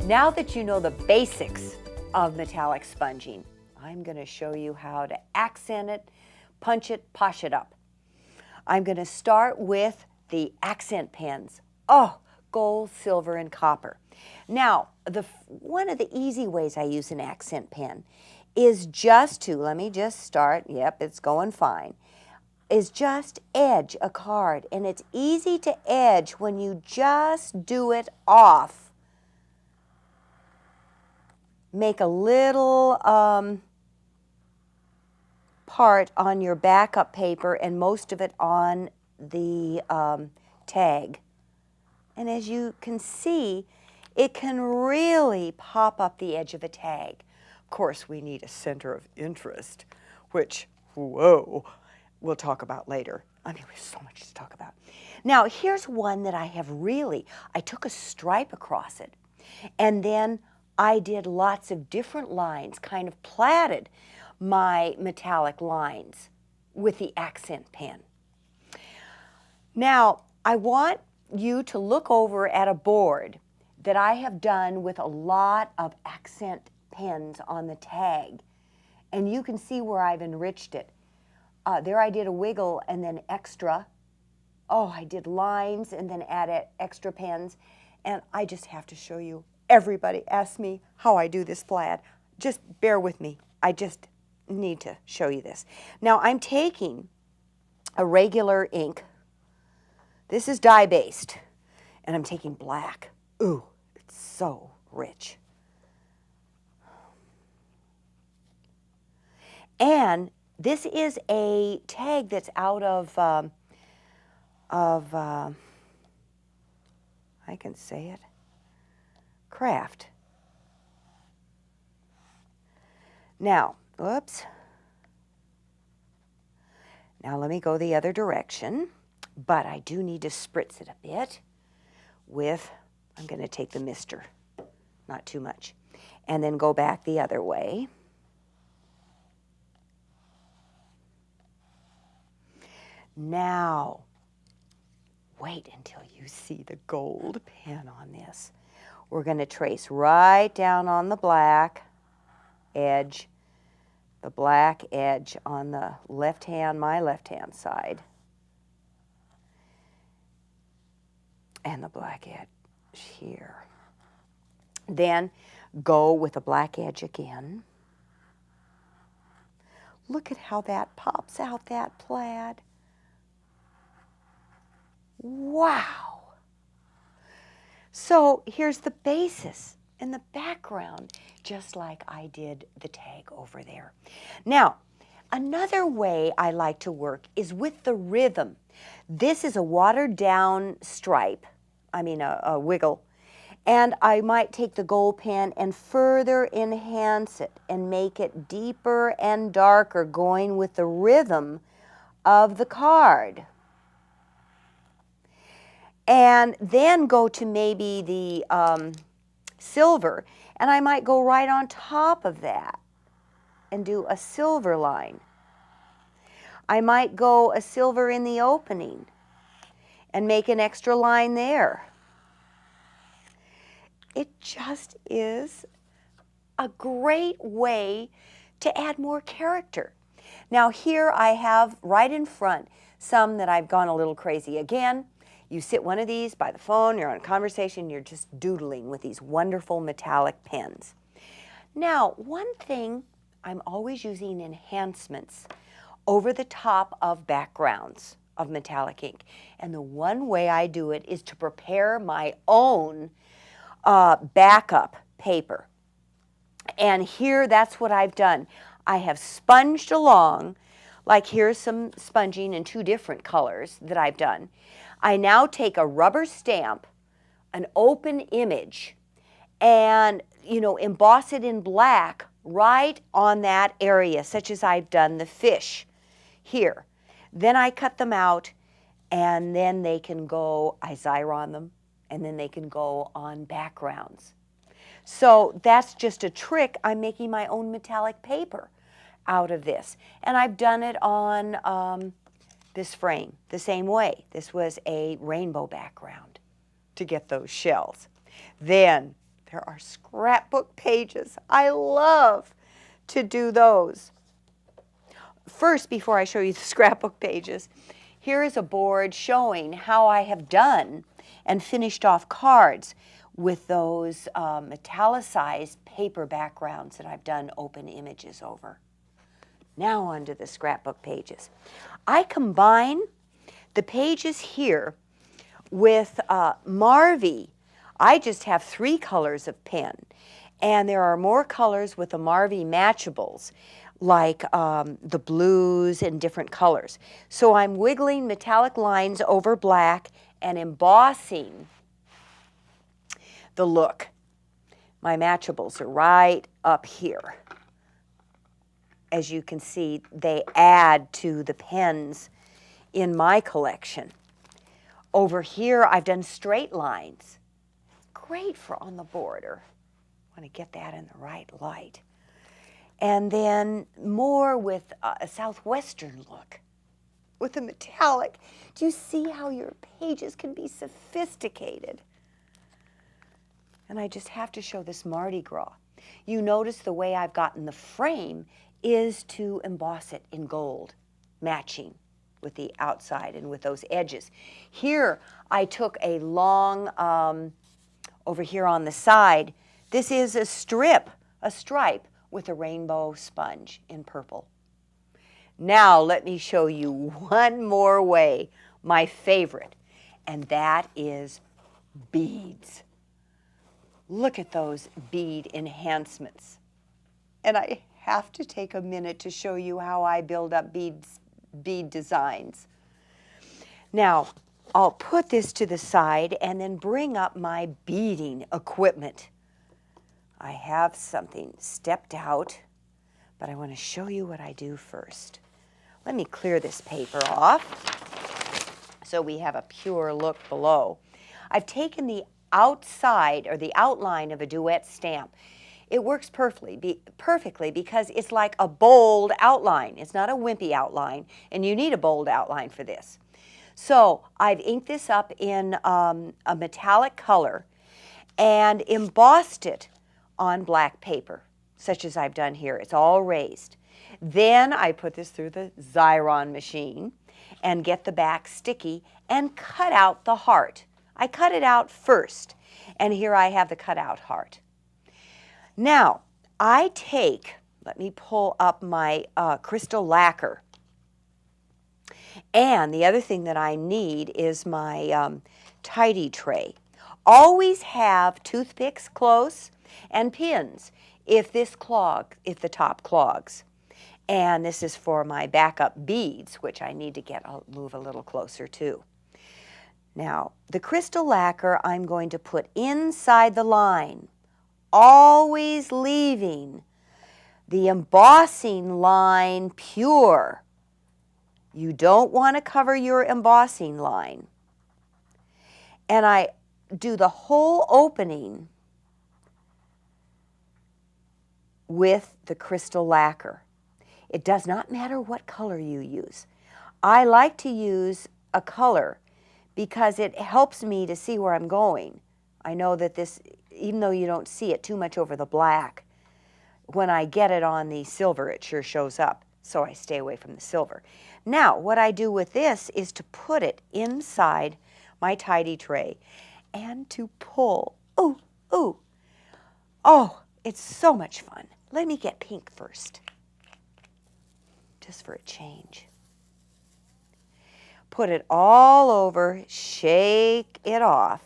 Now that you know the basics of metallic sponging, I'm going to show you how to accent it, punch it, posh it up. I'm going to start with the accent pens. Oh, gold, silver, and copper. Now, one of the easy ways I use an accent pen is just to, let me just start, yep, it's going fine, is just edge a card. And it's easy to edge when you just do it off. Make a little part on your backup paper and most of it on the tag. And as you can see, it can really pop up the edge of a tag. Of course, we need a center of interest, which, whoa, we'll talk about later. I mean, there's so much to talk about. Now, here's one that I have I took a stripe across it, and then I did lots of different lines, kind of platted my metallic lines with the accent pen. Now, I want you to look over at a board that I have done with a lot of accent pens on the tag, and you can see where I've enriched it. There I did a wiggle and then extra. Oh, I did lines and then added extra pens, and I just have to show you. Everybody asks me how I do this plaid. Just bear with me. I just need to show you this. Now I'm taking a regular ink. This is dye-based, and I'm taking black. Ooh, it's so rich. And this is a tag that's out of I can say it, Craft. Now, whoops. Now let me go the other direction, but I do need to spritz it a bit with, I'm going to take the mister, not too much, and then go back the other way. Now, wait until you see the gold pen on this. We're going to trace right down on the black edge, the black edge on the left hand, my left hand side, and the black edge here. Then go with the black edge again. Look at how that pops out, that plaid. Wow. So here's the basis and the background, just like I did the tag over there. Now, another way I like to work is with the rhythm. This is a watered down stripe, a wiggle, and I might take the gold pen and further enhance it and make it deeper and darker, going with the rhythm of the card. And then go to maybe the silver, and I might go right on top of that and do a silver line. I might go a silver in the opening and make an extra line there. It just is a great way to add more character. Now here I have right in front some that I've gone a little crazy. Again, you sit one of these by the phone, you're on a conversation, you're just doodling with these wonderful metallic pens. Now, one thing, I'm always using enhancements over the top of backgrounds of metallic ink. And the one way I do it is to prepare my own backup paper. And here, that's what I've done. I have sponged along, like here's some sponging in two different colors that I've done. I now take a rubber stamp, an open image, and, emboss it in black right on that area, such as I've done the fish here. Then I cut them out, and then they can go, I Xyron them, and then they can go on backgrounds. So that's just a trick. I'm making my own metallic paper out of this. And I've done it on this frame the same way. This was a rainbow background to get those shells. Then there are scrapbook pages. I love to do those. First, before I show you the scrapbook pages, here is a board showing how I have done and finished off cards with those italicized paper backgrounds that I've done open images over. Now onto the scrapbook pages. I combine the pages here with Marvy. I just have 3 colors of pen, and there are more colors with the Marvy matchables, like the blues and different colors. So I'm wiggling metallic lines over black and embossing the look. My matchables are right up here. As you can see, they add to the pens in my collection. Over here, I've done straight lines. Great for on the border. I want to get that in the right light. And then more with a southwestern look, with a metallic. Do you see how your pages can be sophisticated? And I just have to show this Mardi Gras. You notice the way I've gotten the frame is to emboss it in gold, matching with the outside and with those edges. Here, I took a long, over here on the side, this is a stripe with a rainbow sponge in purple. Now let me show you one more way, my favorite, and that is beads. Look at those bead enhancements. And I have to take a minute to show you how I build up bead designs. Now, I'll put this to the side and then bring up my beading equipment. I have something stepped out, but I want to show you what I do first. Let me clear this paper off so we have a pure look below. I've taken the outside or the outline of a duet stamp. It works perfectly because it's like a bold outline. It's not a wimpy outline, and you need a bold outline for this. So I've inked this up in a metallic color and embossed it on black paper, such as I've done here. It's all raised. Then I put this through the Xyron machine and get the back sticky and cut out the heart. I cut it out first, and here I have the cut out heart. Now, I take, let me pull up my crystal lacquer. And the other thing that I need is my tidy tray. Always have toothpicks close and pins if the top clogs. And this is for my backup beads, which I need to move a little closer to. Now, the crystal lacquer I'm going to put inside the line, always leaving the embossing line pure. You don't want to cover your embossing line. And I do the whole opening with the crystal lacquer. It does not matter what color you use. I like to use a color because it helps me to see where I'm going. I know that this, even though you don't see it too much over the black, when I get it on the silver, it sure shows up. So I stay away from the silver. Now, what I do with this is to put it inside my tidy tray and to pull. Ooh, ooh. Oh, it's so much fun. Let me get pink first, just for a change. Put it all over, shake it off.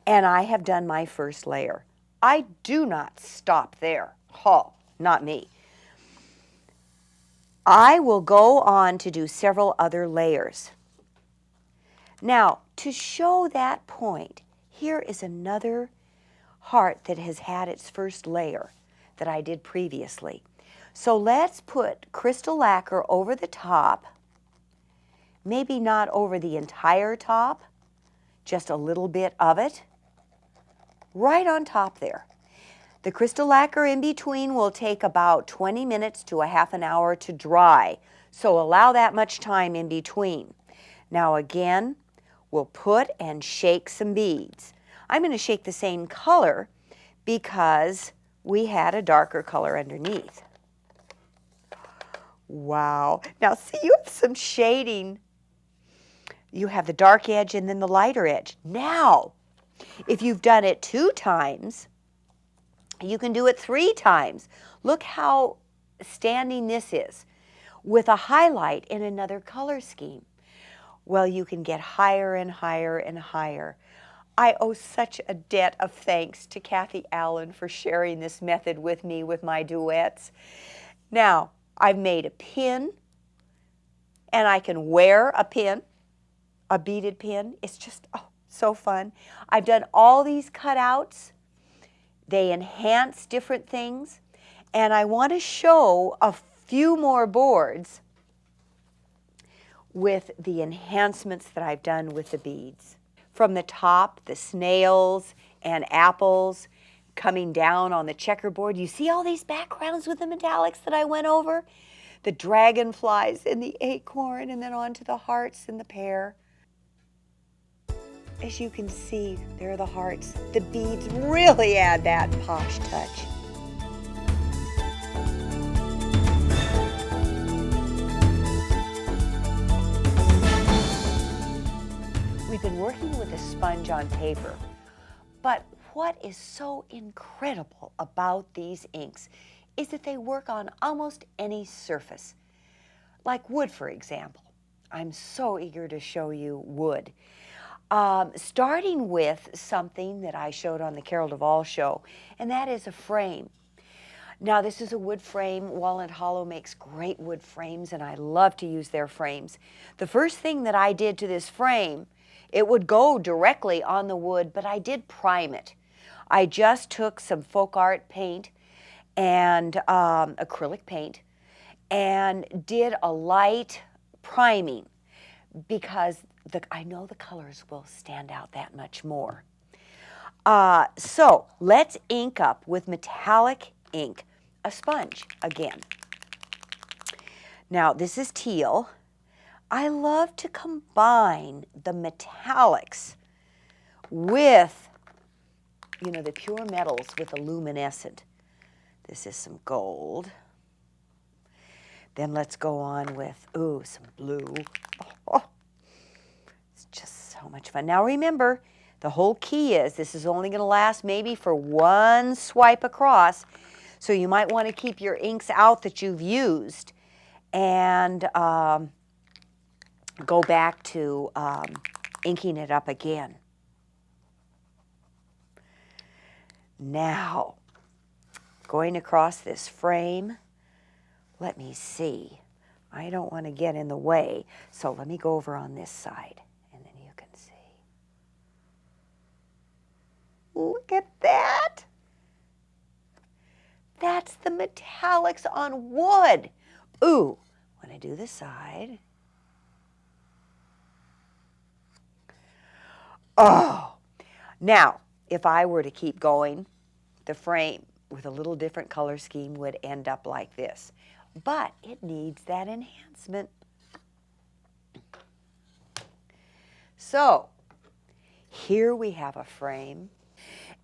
And I have done my first layer. I do not stop there. Oh, not me. I will go on to do several other layers. Now, to show that point, here is another heart that has had its first layer that I did previously. So let's put crystal lacquer over the top, maybe not over the entire top, just a little bit of it, right on top there. The crystal lacquer in between will take about 20 minutes to a half an hour to dry, so allow that much time in between. Now again, we'll put and shake some beads. I'm going to shake the same color because we had a darker color underneath. Wow. Now see, you have some shading. You have the dark edge and then the lighter edge. Now, if you've done it 2 times, you can do it 3 times. Look how standing this is with a highlight in another color scheme. Well, you can get higher and higher and higher. I owe such a debt of thanks to Kathy Allen for sharing this method with me with my duets. Now, I've made a pin, and I can wear a pin, a beaded pin. It's just, oh, so fun. I've done all these cutouts. They enhance different things, and I want to show a few more boards with the enhancements that I've done with the beads. From the top, the snails and apples coming down on the checkerboard. You see all these backgrounds with the metallics that I went over? The dragonflies and the acorn, and then onto the hearts and the pear. As you can see, there are the hearts. The beads really add that posh touch. We've been working with a sponge on paper, but what is so incredible about these inks is that they work on almost any surface, like wood, for example. I'm so eager to show you wood. Starting with something that I showed on the Carol Duvall show, and that is a frame. Now, this is a wood frame. Walnut Hollow makes great wood frames, and I love to use their frames. The first thing that I did to this frame, it would go directly on the wood, but I did prime it. I just took some folk art paint and acrylic paint and did a light priming because I know the colors will stand out that much more. So let's ink up with metallic ink, a sponge again. Now this is teal. I love to combine the metallics with, you know, the pure metals with the luminescent. This is some gold. Then let's go on with, ooh, some blue. Oh, it's just so much fun. Now remember, the whole key is this is only going to last maybe for 1 swipe across. So you might want to keep your inks out that you've used and go back to inking it up again. Now, going across this frame, let me see. I don't want to get in the way, so let me go over on this side, and then you can see. Look at that. That's the metallics on wood. Ooh, when I do the side. Oh, now, if I were to keep going, the frame with a little different color scheme would end up like this. But it needs that enhancement. So, here we have a frame,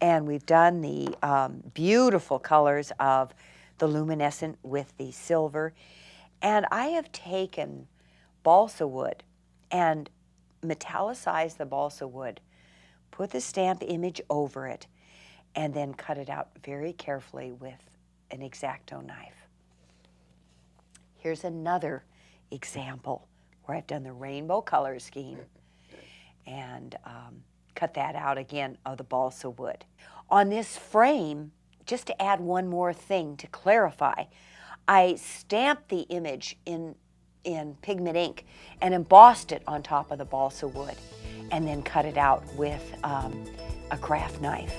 and we've done the beautiful colors of the luminescent with the silver. And I have taken balsa wood and metallicize the balsa wood, put the stamp image over it, and then cut it out very carefully with an X-Acto knife. Here's another example where I've done the rainbow color scheme and cut that out again of the balsa wood. On this frame, just to add one more thing to clarify, I stamped the image in pigment ink and embossed it on top of the balsa wood and then cut it out with a craft knife.